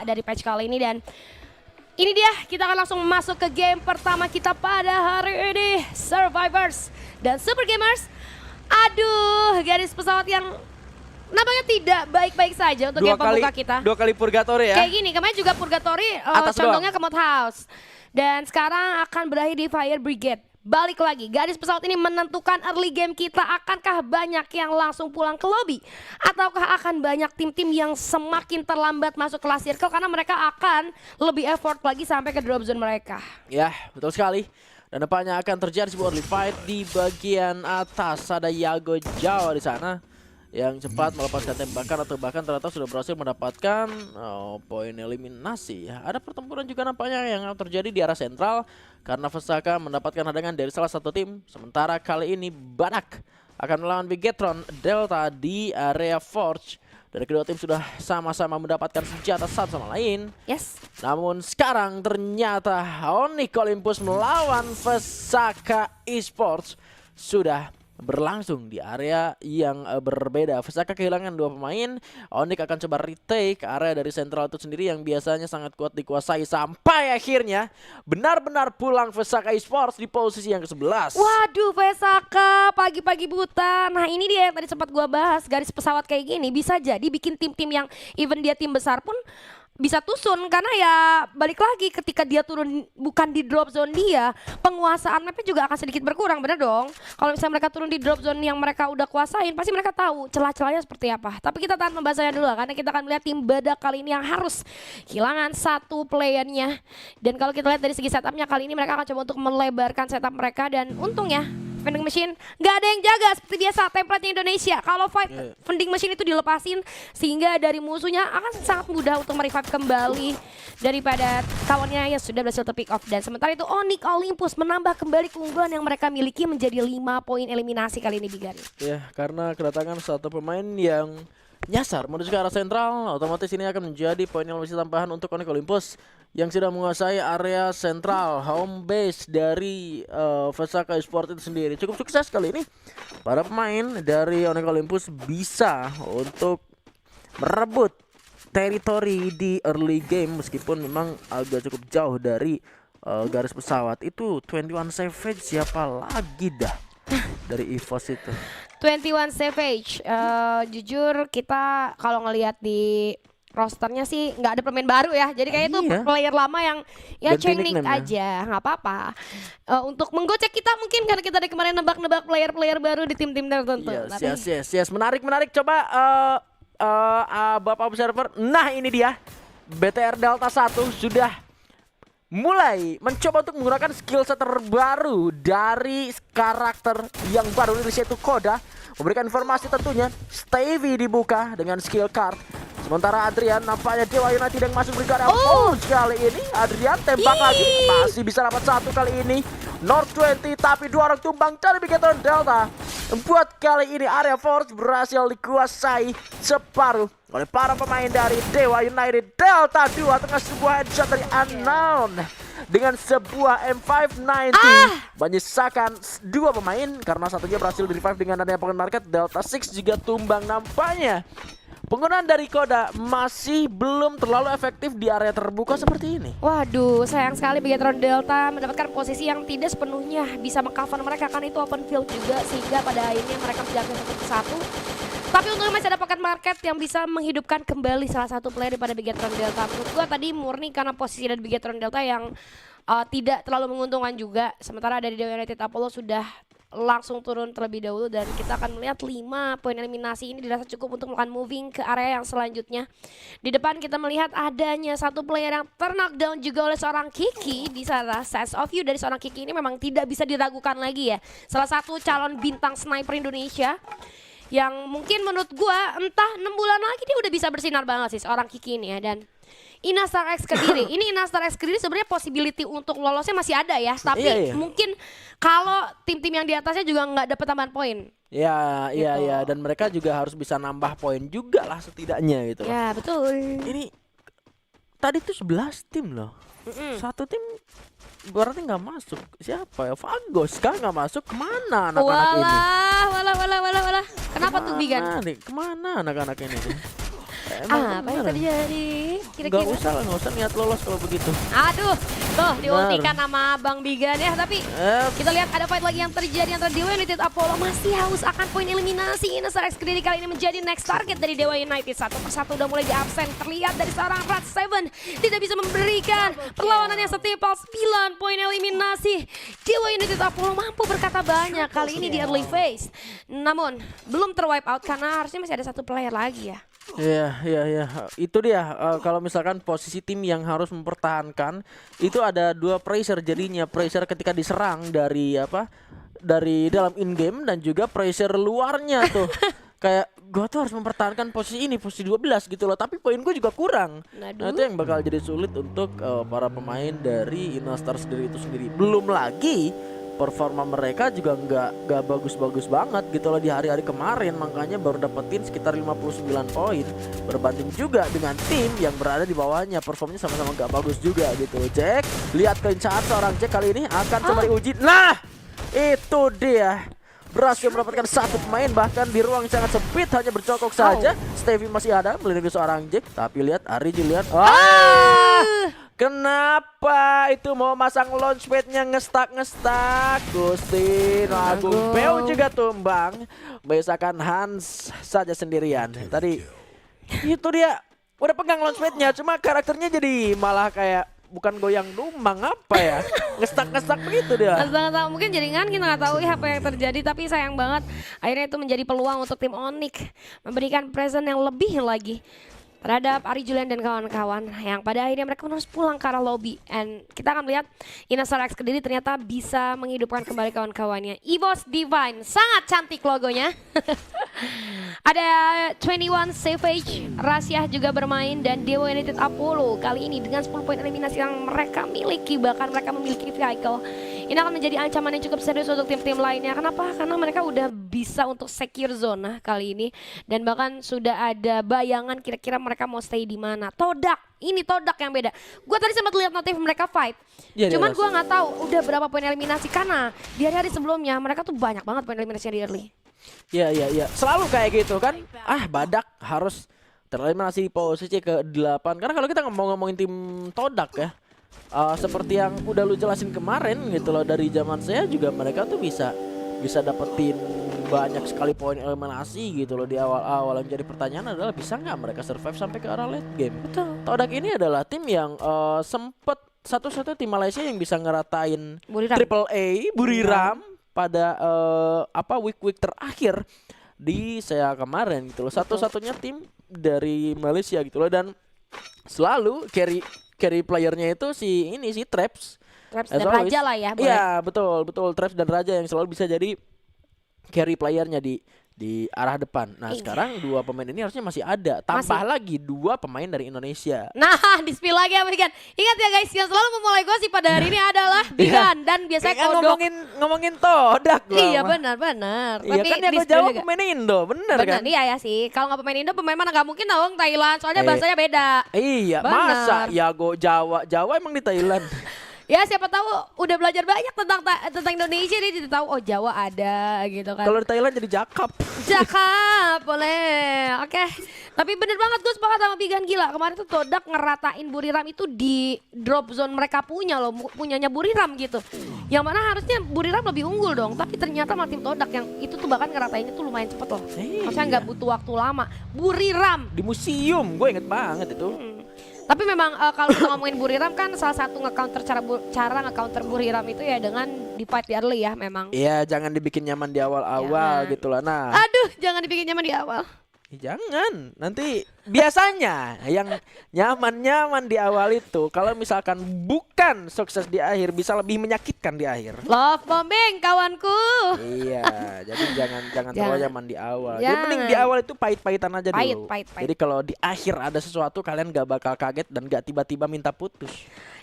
dari patch kali ini. Dan ini dia, kita akan langsung masuk ke game pertama kita pada hari ini. Survivors dan Super Gamers. Aduh, garis pesawat yang nampaknya tidak baik-baik saja untuk game pembuka kita. 2 kali purgatory ya. Kayak gini, kemarin juga purgatory condongnya ke Mod House. Dan sekarang akan berakhir di Fire Brigade. Balik lagi, garis pesawat ini menentukan early game kita. Akankah banyak yang langsung pulang ke lobby? Ataukah akan banyak tim-tim yang semakin terlambat masuk kelas circle karena mereka akan lebih effort lagi sampai ke drop zone mereka. Ya, betul sekali. Dan depannya akan terjadi sebuah early fight di bagian atas. Ada Yago Jawa di sana yang cepat melepaskan tembakan atau bahkan ternyata sudah berhasil mendapatkan poin eliminasi. Ada pertempuran juga nampaknya yang terjadi di arah sentral karena Vesaka mendapatkan hadangan dari salah satu tim. Sementara kali ini Badak akan melawan Bigetron Delta di area Forge. Dan kedua tim sudah sama-sama mendapatkan senjata satu sama lain. Yes. Namun sekarang ternyata Onyx Olympus melawan Vesaka Esports sudah berlangsung di area yang berbeda. Vesaka kehilangan 2 pemain. Onyx akan coba retake area dari sentral itu sendiri yang biasanya sangat kuat dikuasai sampai akhirnya benar-benar pulang Vesaka Esports di posisi yang ke-11. Waduh, Vesaka pagi-pagi buta. Nah, ini dia yang tadi sempat gua bahas. Garis pesawat kayak gini bisa jadi bikin tim-tim yang even dia tim besar pun bisa tusun, karena ya balik lagi ketika dia turun bukan di drop zone dia, penguasaan mapnya juga akan sedikit berkurang, bener dong. Kalau misalnya mereka turun di drop zone yang mereka udah kuasain, pasti mereka tahu celah-celahnya seperti apa. Tapi kita tahan membahasnya dulu lah, karena kita akan melihat tim Badak kali ini yang harus kehilangan satu playernya. Dan kalau kita lihat dari segi setupnya kali ini mereka akan coba untuk melebarkan setup mereka, dan untungnya vending machine nggak ada yang jaga seperti biasa template Indonesia. Kalau fight vending machine itu dilepasin sehingga dari musuhnya akan sangat mudah untuk merevive kembali daripada kawannya yang sudah berhasil pick off. Dan sementara itu Onyx Olympus menambah kembali keunggulan yang mereka miliki menjadi 5 poin eliminasi kali ini, Bigan. Ya, karena kedatangan satu pemain yang nyasar menuju ke arah sentral, otomatis ini akan menjadi poin eliminasi tambahan untuk Onyx Olympus yang sudah menguasai area sentral home base dari Vesaka Esports itu sendiri. Cukup sukses kali ini para pemain dari Onyx Olympus bisa untuk merebut teritori di early game meskipun memang agak cukup jauh dari garis pesawat. Itu 21 Savage siapa lagi dah dari EVOS itu. 21 Savage, jujur kita kalau ngelihat di rosternya sih nggak ada pemain baru ya, jadi kayaknya itu player lama yang ya changing aja, nggak apa-apa. Untuk menggocek kita mungkin karena kita dari kemarin nebak-nebak player-player baru di tim-tim tertentu. Yes, menarik. Coba Bapak Observer, nah ini dia BTR Delta 1 sudah mulai mencoba untuk menggunakan skill set terbaru dari karakter yang baru rilis yaitu Koda. Memberikan informasi tentunya Stevie dibuka dengan skill card. Sementara Adrian nampaknya Dewa United yang masuk ke area kali ini. Adrian tembak lagi, masih bisa dapat satu kali ini. North 20 tapi 2 orang tumbang dari Bigetron Delta. Buat kali ini area Force berhasil dikuasai separuh oleh para pemain dari Dewa United. Delta 2 tengah sebuah headshot dari Unknown dengan sebuah M590 menyisakan 2 pemain karena satunya berhasil di-revive dengan adanya Pocket Market. Delta 6 juga tumbang nampaknya. Penggunaan dari Koda masih belum terlalu efektif di area terbuka seperti ini. Waduh, sayang sekali Bigetron Delta mendapatkan posisi yang tidak sepenuhnya bisa mengcover mereka, kan itu open field juga, sehingga pada akhirnya mereka menjaga 1-1. Tapi untungnya masih ada Pocket Market yang bisa menghidupkan kembali salah satu player daripada Bigetron Delta. Menurut gua tadi murni karena posisi dari Bigetron Delta yang tidak terlalu menguntungkan juga. Sementara dari Dewa United Apollo sudah langsung turun terlebih dahulu, dan kita akan melihat 5 poin eliminasi ini dirasa cukup untuk melakukan moving ke area yang selanjutnya. Di depan kita melihat adanya satu player yang terknockdown juga oleh seorang Kiki di sana. Sense of you dari seorang Kiki ini memang tidak bisa diragukan lagi ya. Salah satu calon bintang sniper Indonesia yang mungkin menurut gua entah 6 bulan lagi dia udah bisa bersinar banget sih seorang Kiki ini ya. Dan Inastar X Kediri, ini Inastar X Kediri sebenarnya possibility untuk lolosnya masih ada ya, tapi mungkin kalau tim-tim yang di atasnya juga nggak dapat tambahan poin. Iya, dan mereka juga harus bisa nambah poin juga lah setidaknya gitu. Ya betul. Ini tadi tuh 11 tim loh, satu tim berarti nggak masuk. Siapa ya? Vagos kan nggak masuk, kemana anak-anak ini? Walah. Kenapa tuh Bigan? Kemana anak-anak ini? Emang Apa yang bener. terjadi? Nggak Kira-kira. usah lah, nggak usah niat lolos kalau begitu. Aduh, tuh Benar. diultikan sama Bang Bigan ya. Tapi kita lihat ada fight lagi yang terjadi antara Dewa United Apollo masih haus akan poin eliminasi. Inosa Rex Greedy kali ini menjadi next target dari Dewa United. Satu persatu udah mulai di absen. Terlihat dari seorang Rat Seven tidak bisa memberikan perlawanan yang setimpal 9 poin eliminasi. Dewa United Apollo mampu berkata banyak kali ini di early phase. Namun belum terwipe out karena harusnya masih ada satu player lagi ya. Iya. Itu dia. Kalau misalkan posisi tim yang harus mempertahankan, itu ada dua pressure jadinya. Pressure ketika diserang dari dari dalam in game dan juga pressure luarnya tuh. Kayak gue tuh harus mempertahankan posisi ini, posisi 12 gitu loh. Tapi poin gue juga kurang. Nah itu yang bakal jadi sulit untuk para pemain dari Inastar sendiri itu sendiri. Belum lagi performa mereka juga nggak bagus-bagus banget gitu loh di hari-hari kemarin, makanya baru dapetin sekitar 59 poin berbanding juga dengan tim yang berada di bawahnya, performanya sama-sama nggak bagus juga gitu. Jack, lihat kelincaan seorang Jack kali ini akan coba diuji. Nah, itu dia. Berhasil mendapatkan satu pemain bahkan di ruang yang sangat sempit, hanya bercokok saja. Stevie masih ada melindungi seorang Jack, tapi lihat Ari Julian. Kenapa itu mau masang launchpadnya ngestak Gusti Agung Peu juga tumbang, biasakan Hans saja sendirian. Tadi itu dia udah pegang launchpadnya, cuma karakternya jadi malah kayak bukan goyang tumbang apa ya, ngestak begitu dia. Ngestak mungkin jaringan kita nggak tahu ya apa yang terjadi, tapi sayang banget akhirnya itu menjadi peluang untuk tim Onyx memberikan present yang lebih lagi terhadap Ari Julian dan kawan-kawan yang pada akhirnya mereka harus pulang ke arah lobby. And kita akan melihat Inosa Rex Greedy ternyata bisa menghidupkan kembali kawan-kawannya. EVOS Divine, sangat cantik logonya. Ada 21 Savage, Rasyah juga bermain, dan Dewa United Apollo kali ini dengan 10 poin eliminasi yang mereka miliki, bahkan mereka memiliki vehicle. Ini akan menjadi ancaman yang cukup serius untuk tim-tim lainnya. Kenapa? Karena mereka udah bisa untuk secure zona kali ini, dan bahkan sudah ada bayangan kira-kira mereka mau stay di mana. Todak, ini Todak yang beda. Gua tadi sempat lihat notif mereka fight, cuman gua nggak tahu udah berapa poin eliminasi karena di hari-hari sebelumnya mereka tuh banyak banget poin eliminasi di early. Iya. Selalu kayak gitu kan. Badak harus tereliminasi di posisi ke-8. Karena kalau kita ngomongin tim Todak ya, seperti yang udah lu jelasin kemarin gitu loh, dari zaman saya juga mereka tuh bisa dapetin banyak sekali poin eliminasi gitu loh di awal-awal. Yang jadi pertanyaan adalah bisa nggak mereka survive sampai ke arah late game. Betul. Todak ini adalah tim yang sempet satu-satunya tim Malaysia yang bisa ngeratain Buriram. Triple A Buriram pada week terakhir di saya kemarin gitu loh. Satu-satunya tim dari Malaysia gitu loh, dan selalu carry playernya itu si Traps Dan Raja lah ya. Iya betul Traps dan Raja yang selalu bisa jadi carry playernya di arah depan. Nah sekarang dua pemain ini harusnya masih ada, tambah lagi dua pemain dari Indonesia. Nah, di-spill lagi ya Bigan. Ingat ya guys, yang selalu memulai gosip pada hari ini adalah Bigan dan biasanya Kodok. Ngomongin Todak gua. Iya benar. Iya kan yang jawab pemain Indo, bener kan? Iya ya sih. Kalau nggak pemain Indo, pemain mana nggak mungkin dong Thailand. Soalnya bahasanya beda. Iya, bener. Masa Yago Jawa emang di Thailand. Ya siapa tahu udah belajar banyak tentang Indonesia, dia jadi tahu oh Jawa ada gitu kan. Kalau di Thailand jadi Jakap. Jakap boleh. Oke. Tapi bener banget gue sepakat sama Bigan, gila. Kemarin tuh Todak ngeratain Buriram itu di drop zone mereka punyanya Buriram gitu. Yang mana harusnya Buriram lebih unggul dong, tapi ternyata malah tim Todak yang itu tuh bahkan ngeratainnya tuh lumayan cepet loh. Maksudnya nggak butuh waktu lama. Buriram di museum, gue inget banget itu. Tapi memang kalau kita ngomongin Buriram kan salah satu cara nge-counter Buriram itu ya dengan di fight di early ya memang. Iya, jangan dibikin nyaman di awal-awal gitu lah. Nah. Aduh, jangan dibikin nyaman di awal. Jangan, nanti biasanya yang nyaman-nyaman di awal itu kalau misalkan bukan sukses di akhir bisa lebih menyakitkan di akhir. Love bombing kawanku. Iya, jadi jangan terlalu nyaman di awal. Jadi mending di awal itu pahit-pahitan aja dulu. Pahit. Jadi kalau di akhir ada sesuatu kalian gak bakal kaget dan gak tiba-tiba minta putus.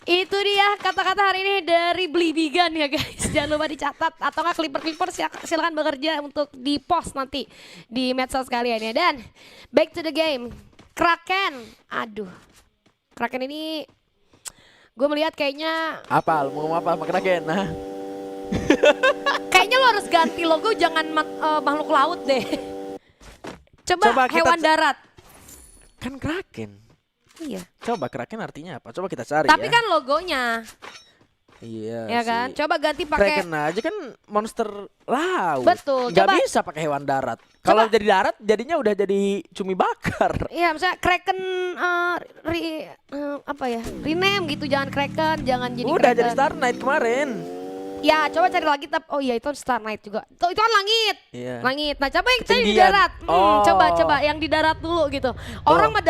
Itu dia kata-kata hari ini dari Beli Bigan ya guys. Jangan lupa dicatat atau nggak clipper silakan bekerja untuk di post nanti di medsos kalian ya. Dan back to the game. Kraken. Aduh. Kraken ini gue melihat kayaknya Apa? Lu mau ngomong apa sama Kraken? Nah. Kayaknya lo harus ganti logo, jangan makhluk laut deh. Coba hewan darat. Kan Kraken. Iya. Coba Kraken artinya apa? Coba kita cari Tapi ya. kan logonya, Iya ya kan? sih. Coba ganti pakai. Kraken aja kan monster laut. Betul, Nggak coba- bisa pakai hewan darat. Kalau jadi darat jadinya udah jadi cumi bakar. Iya, misalnya Kraken apa ya? Rename gitu, jangan Kraken, jangan jadi Udah Kraken. jadi Star Knight kemarin. Ya, coba cari lagi. Oh iya, itu Star Knight juga. Tuh, itu kan langit. Iya. Langit. Nah, coba yang cari di Ketinggian. darat. Oh. Coba yang di darat dulu gitu. Orang mah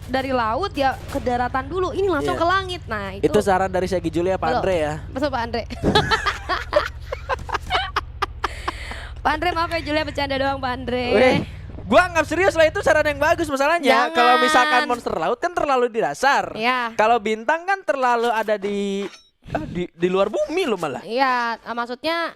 dari laut ya ke daratan dulu. Ini langsung Iya. ke langit. Nah, Itu saran dari Segi Julia Pak Halo. Andre ya. Betul Pak Andre. Pak Andre maaf ya Julia bercanda doang Pak Andre. Weh, gua anggap serius lah itu saran yang bagus masalahnya. Jangan. Kalau misalkan monster laut kan terlalu di dasar. Iya. Kalau bintang kan terlalu ada di luar bumi lo malah. Iya, maksudnya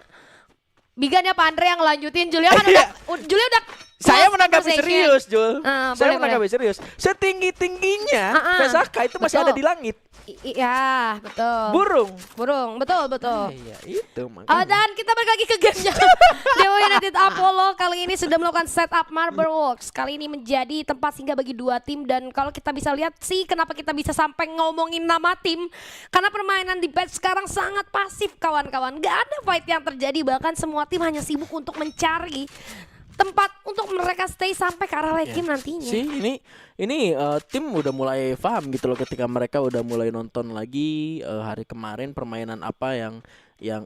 Bigan ya Pak Andre yang lanjutin. Julia kan Iya. Julia udah Saya close menanggapi conversation. serius, Jul. Saya boleh, menanggapi serius. Setinggi-tingginya Pesaka itu masih Betul. ada di langit. Iya, betul. Burung. Betul. Iya, itu makanya. Dan kita balik lagi ke gamenya. Dewa United Apollo kali ini sudah melakukan setup Marble Works. Kali ini menjadi tempat singgah bagi dua tim. Dan kalau kita bisa lihat sih kenapa kita bisa sampai ngomongin nama tim. Karena permainan di patch sekarang sangat pasif kawan-kawan. Gak ada fight yang terjadi. Bahkan semua tim hanya sibuk untuk mencari tempat untuk mereka stay sampai ke arah late game nantinya. Sih ini tim udah mulai paham gitu loh ketika mereka udah mulai nonton lagi hari kemarin permainan apa yang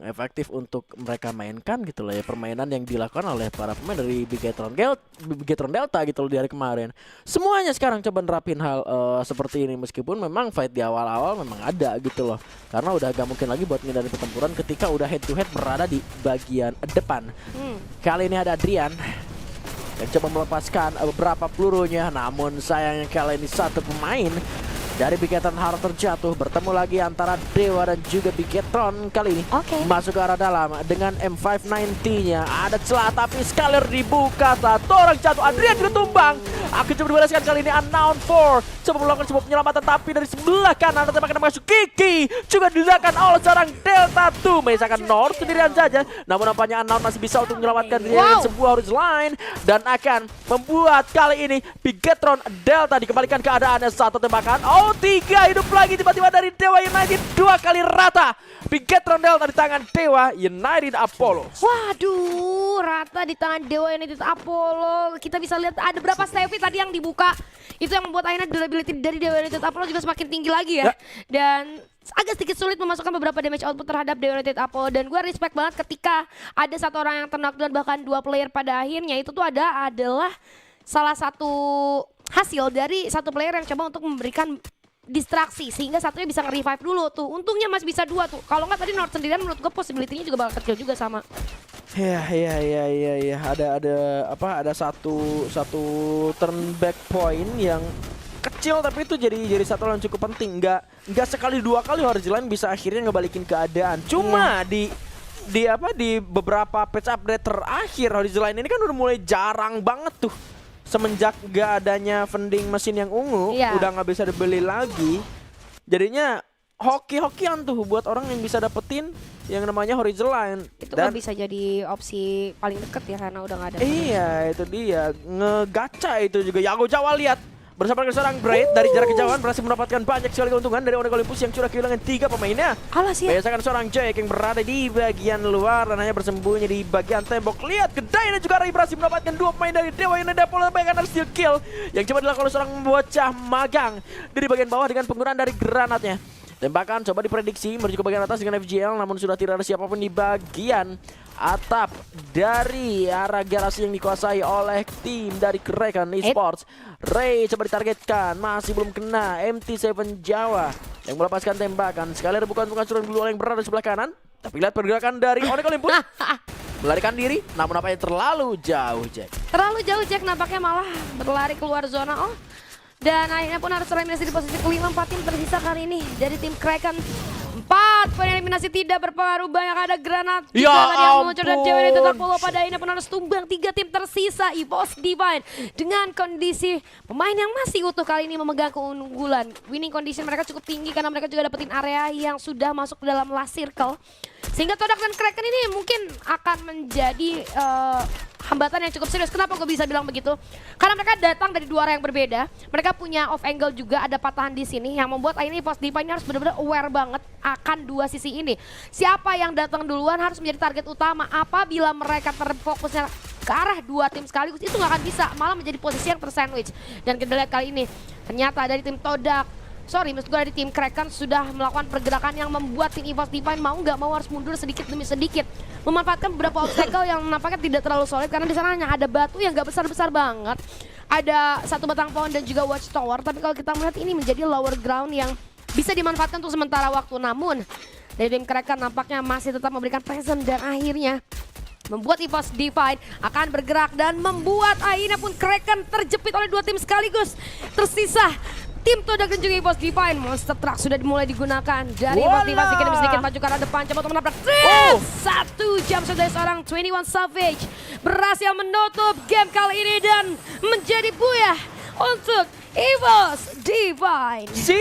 efektif untuk mereka mainkan gitu loh ya, permainan yang dilakukan oleh para pemain dari Bigetron Delta gitu loh di hari kemarin. Semuanya sekarang coba nerapin hal seperti ini meskipun memang fight di awal-awal memang ada gitu loh. Karena udah gak mungkin lagi buat ngindarin pertempuran ketika udah head to head berada di bagian depan. Kali ini ada Adrian yang coba melepaskan beberapa pelurunya, namun sayangnya kali ini satu pemain dari Bigetron harus terjatuh. Bertemu lagi antara Dewa dan juga Bigetron kali ini. Oke. Masuk ke arah dalam dengan M590-nya. Ada celah tapi Scaler dibuka. Satu orang jatuh. Adrian juga tumbang. Akan coba dibereskan kali ini Unknown 4. Coba melakukan sebuah penyelamatan tapi dari sebelah kanan ada tembakan masuk Kiki. Juga dilakukan oleh seorang Delta 2. Menyisakan North sendirian saja. Namun nampaknya Unknown masih bisa untuk menyelamatkan diri dari sebuah horizon line. Dan akan membuat kali ini Bigetron Delta dikembalikan keadaannya. Satu tembakan. Oh, 3 hidup lagi tiba-tiba dari Dewa United. 2 kali rata. Bigetron Delta di tangan Dewa United Apollo. Waduh, rata di tangan Dewa United Apollo. Kita bisa lihat ada berapa Stevie tadi yang dibuka. Itu yang membuat akhirnya durability dari Dewa United Apollo juga semakin tinggi lagi ya. Dan agak sedikit sulit memasukkan beberapa damage output terhadap Dewa United Apollo. Dan gue respect banget ketika ada satu orang yang terknockdown bahkan 2 player pada akhirnya. Itu tuh adalah salah satu hasil dari satu player yang coba untuk memberikan distraksi sehingga satunya bisa nge-revive dulu tuh. Untungnya masih bisa 2 tuh. Kalau nggak tadi North sendirian menurut gue possibility-nya juga bakal kecil juga sama. Ya. Ada satu turn back point yang kecil tapi itu jadi satu yang cukup penting. Nggak sekali 2 kali Horizon Line bisa akhirnya ngebalikin keadaan. Cuma di beberapa patch update terakhir Horizon Line ini kan udah mulai jarang banget tuh. Semenjak gak adanya vending mesin yang ungu, udah nggak bisa dibeli lagi. Jadinya hoki-hokian tuh buat orang yang bisa dapetin yang namanya Horizon Line. Itu nggak bisa jadi opsi paling deket ya karena udah nggak ada. Iya, itu dia. Ngegacha itu juga. Yago Jawa lihat bersama dengan seorang Braid dari jarak kejauhan berhasil mendapatkan banyak sekali keuntungan dari Onyx Olympus yang sudah kehilangan 3 pemainnya. Alas ya. Biasakan seorang Jake yang berada di bagian luar dan hanya bersembunyi di bagian tembok. Lihat kedai dan juga Ray berhasil mendapatkan 2 pemain dari Dewa United Apollo bahkan ada steal kill yang coba dilakukan oleh seorang bocah magang dari bagian bawah dengan penggunaan dari granatnya. Tembakan coba diprediksi menuju ke bagian atas dengan FGL namun sudah tidak ada siapapun di bagian atap dari arah garasi yang dikuasai oleh tim dari Kraken Esports. Ray coba ditargetkan, masih belum kena. MT7 Jawa yang melepaskan tembakan. Sekali bukan penghancuran blue yang berada di sebelah kanan. Tapi lihat pergerakan dari Onyx Olympus. Melarikan diri, namun nampaknya terlalu jauh Jack. Terlalu jauh Jack nampaknya malah berlari keluar zona. Dan akhirnya pun harus eliminasi di posisi kelima. 4 tim tersisa kali ini dari tim Kraken. 4 poin eliminasi tidak berpengaruh, banyak ada granat Ya juga tadi yang muncul dan ampun. Dewa United Apollo pada akhirnya pun harus tumbang. 3 tim tersisa EVOS Divine dengan kondisi pemain yang masih utuh kali ini memegang keunggulan. Winning condition mereka cukup tinggi karena mereka juga dapetin area yang sudah masuk ke dalam last circle. Sehingga Todak dan Kraken ini mungkin akan menjadi hambatan yang cukup serius. Kenapa gue bisa bilang begitu? Karena mereka datang dari dua arah yang berbeda. Mereka punya off angle juga, ada patahan di sini yang membuat ini Evos Divine harus benar-benar aware banget akan dua sisi ini. Siapa yang datang duluan harus menjadi target utama. Apabila mereka terfokusnya ke arah dua tim sekaligus, itu nggak akan bisa, malah menjadi posisi yang tersandwich. Dan kita lihat kali ini ternyata dari tim Todak, maksud gue dari tim Kraken sudah melakukan pergerakan yang membuat tim Evos Divine mau nggak mau harus mundur sedikit demi sedikit, memanfaatkan beberapa obstacle yang nampaknya tidak terlalu solid karena di sana hanya ada batu yang nggak besar-besar banget, ada satu batang pohon dan juga watchtower. Tapi kalau kita melihat ini menjadi lower ground yang bisa dimanfaatkan untuk sementara waktu, namun dari tim Kraken nampaknya masih tetap memberikan presence dan akhirnya membuat Evos Divine akan bergerak dan membuat akhirnya pun Kraken terjepit oleh dua tim sekaligus. Tersisa tim Todak dan juga Evos Divine. Monster Truck sudah dimulai digunakan dari Evos Divine sedikit maju ke arah depan, coba untuk menabrak. Satu jam sudah seorang 21 Savage berhasil menutup game kali ini dan menjadi buyah untuk Evos Divine. Si.